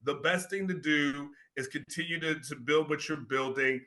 the best thing to do is continue to build what you're building.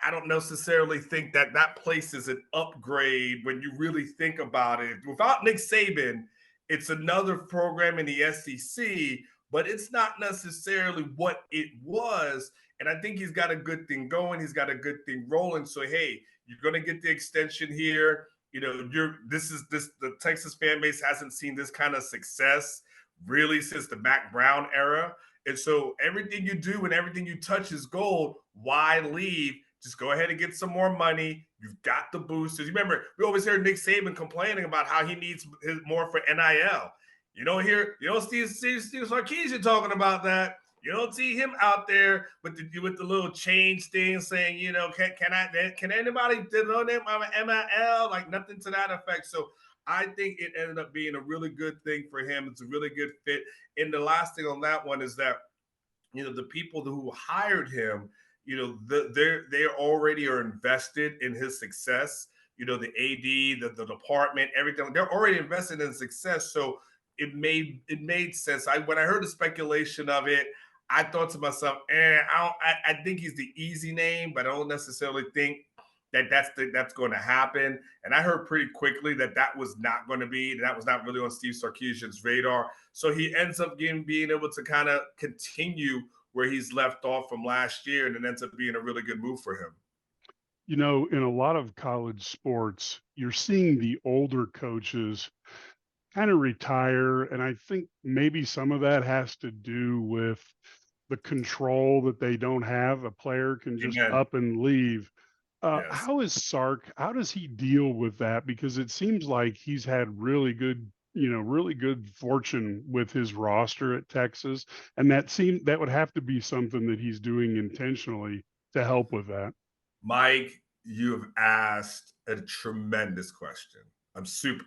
I don't necessarily think that that place is an upgrade when you really think about it. Without Nick Saban, it's another program in the SEC, but it's not necessarily what it was. And I think he's got a good thing going. He's got a good thing rolling. So hey, you're going to get the extension here. You know, the Texas fan base hasn't seen this kind of success really since the Mac Brown era. And so everything you do and everything you touch is gold. Why leave? Just go ahead and get some more money. You've got the boosters. You remember, we always hear Nick Saban complaining about how he needs more for NIL. You don't see Steve Sarkisian talking about that. You don't see him out there with the little change thing saying, can anybody donate my MIL? Like nothing to that effect. So I think it ended up being a really good thing for him. It's a really good fit. And the last thing on that one is that, the people who hired him, they already are invested in his success. The AD, the department, everything, they're already invested in success. So it made sense. When I heard the speculation of it, I thought to myself, I think he's the easy name, but I don't necessarily think that's going to happen. And I heard pretty quickly that was not going to be, that was not really on Steve Sarkisian's radar. So he ends up being able to kind of continue where he's left off from last year, and it ends up being a really good move for him. In a lot of college sports, you're seeing the older coaches kind of retire. And I think maybe some of that has to do with the control that they don't have. A player can just Amen. up and leave. Yes. How is Sark? How does he deal with that? Because it seems like he's had really good fortune with his roster at Texas, and that would have to be something that he's doing intentionally to help with that. Mike, you have asked a tremendous question.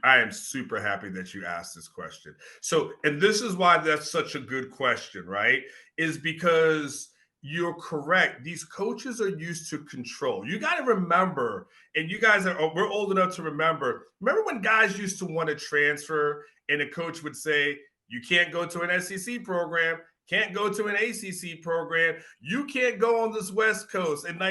I am super happy that you asked this question. So, and this is why that's such a good question, right? Is because you're correct. These coaches are used to control. You got to remember, and we're old enough to remember. Remember when guys used to want to transfer, and a coach would say, "You can't go to an SEC program, can't go to an ACC program, you can't go on this West Coast," and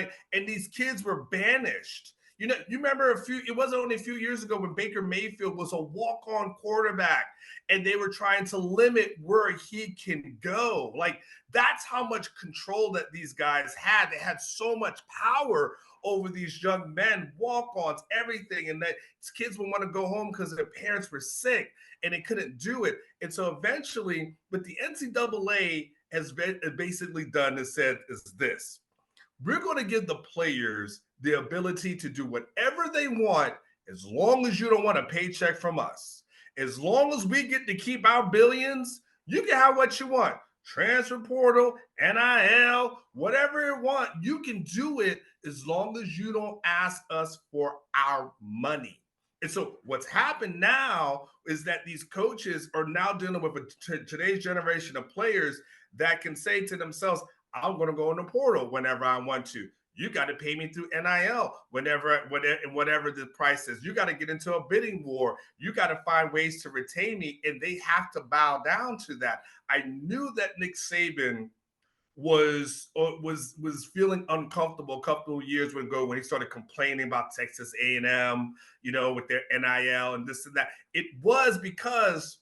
these kids were banished. You remember it wasn't only a few years ago when Baker Mayfield was a walk-on quarterback and they were trying to limit where he can go. Like, that's how much control that these guys had. They had so much power over these young men, walk-ons, everything. And that kids would want to go home because their parents were sick and they couldn't do it. And so eventually, what the NCAA has basically done is said is this: we're going to give the players the ability to do whatever they want as long as you don't want a paycheck from us. As long as we get to keep our billions, you can have what you want. Transfer portal, NIL, whatever you want, you can do it as long as you don't ask us for our money. And so what's happened now is that these coaches are now dealing with today's generation of players that can say to themselves, I'm going to go in the portal whenever I want to. You got to pay me through NIL whatever the price is. You got to get into a bidding war. You got to find ways to retain me, and they have to bow down to that. I knew that Nick Saban was feeling uncomfortable a couple of years ago when he started complaining about Texas A&M, with their NIL and this and that. It was because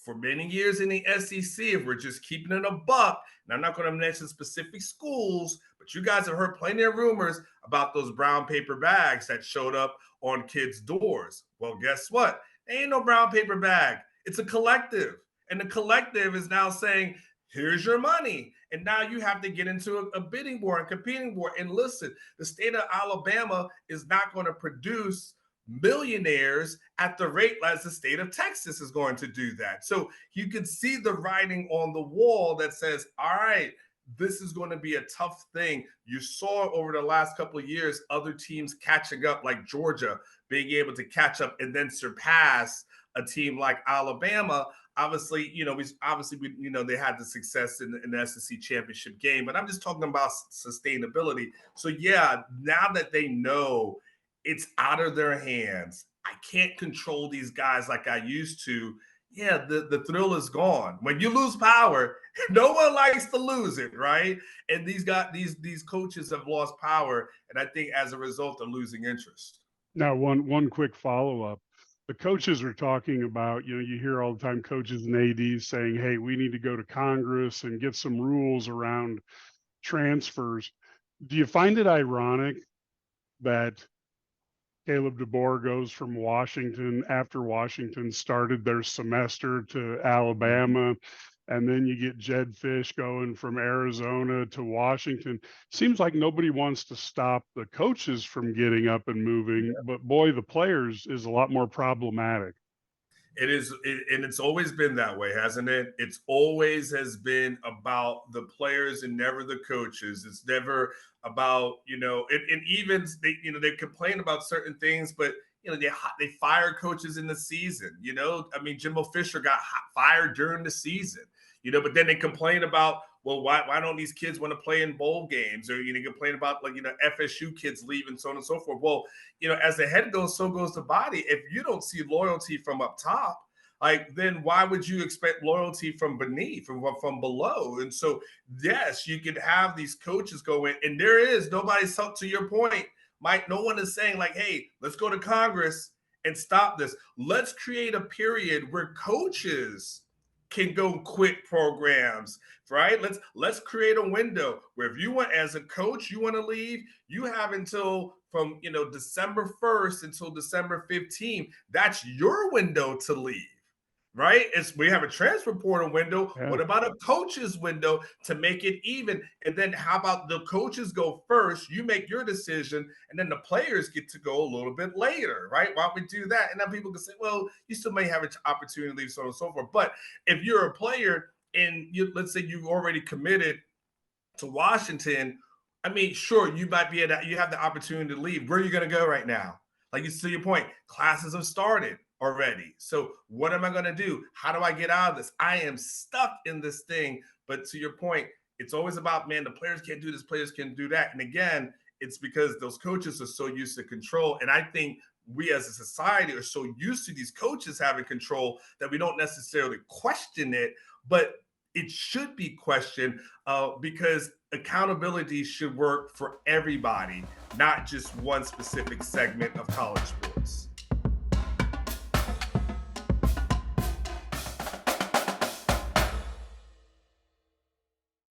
for many years in the SEC, if we're just keeping it a buck, and I'm not going to mention specific schools, but you guys have heard plenty of rumors about those brown paper bags that showed up on kids' doors. Well, guess what? There ain't no brown paper bag. It's a collective. And the collective is now saying, here's your money. And now you have to get into a bidding war and competing war. And listen, the state of Alabama is not going to produce millionaires at the rate as the state of Texas is going to do that. So you can see the writing on the wall that says, all right, this is going to be a tough thing. You saw over the last couple of years, other teams catching up, like Georgia being able to catch up and then surpass a team like Alabama. Obviously, they had the success in the SEC championship game, but I'm just talking about sustainability. So yeah, now that they know it's out of their hands, I can't control these guys like I used to. yeah, the thrill is gone. When you lose power, no one likes to lose it, right? And these coaches have lost power, and I think as a result, they're losing interest. Now, one quick follow up. The coaches are talking about, you hear all the time coaches and ADs saying, "Hey, we need to go to Congress and get some rules around transfers." Do you find it ironic that Caleb DeBoer goes from Washington after Washington started their semester to Mhm. Alabama, and then you get Jed Fish going from Arizona to Washington. Seems like nobody wants to stop the coaches from getting up and moving, but boy, the players is a lot more problematic. It is, and it's always been that way, hasn't it? It's always has been about the players and never the coaches. It's never about and even they complain about certain things, but they fire coaches in the season. I mean, Jimbo Fisher got fired during the season. But then they complain about, well, why don't these kids want to play in bowl games, or complain about like FSU kids leaving, so on and so forth. Well, as the head goes, so goes the body. If you don't see loyalty from up top, like then why would you expect loyalty from beneath, from below? And so, yes, you could have these coaches go in, and there is nobody's to your point, Mike. No one is saying like, hey, let's go to Congress and stop this. Let's create a period where coaches can go quit programs, right? Let's create a window where if you want, as a coach, you want to leave, you have until from December 1st until December 15th. That's your window to leave, right? We have a transfer portal window. Yeah. What about a coach's window to make it even? And then how about the coaches go first? You make your decision, and then the players get to go a little bit later, right? Why don't we do that? And then people can say, well, you still may have an opportunity to leave, so on and so forth. But if you're a player and let's say you've already committed to Washington, I mean, sure, you might be you have the opportunity to leave. Where are you going to go right now? Like, to your point, classes have started already. So what am I going to do? How do I get out of this? I am stuck in this thing. But to your point, it's always about, man, the players can't do this, players can do that. And again, it's because those coaches are so used to control. And I think we as a society are so used to these coaches having control that we don't necessarily question it, but it should be questioned because accountability should work for everybody, not just one specific segment of college sports.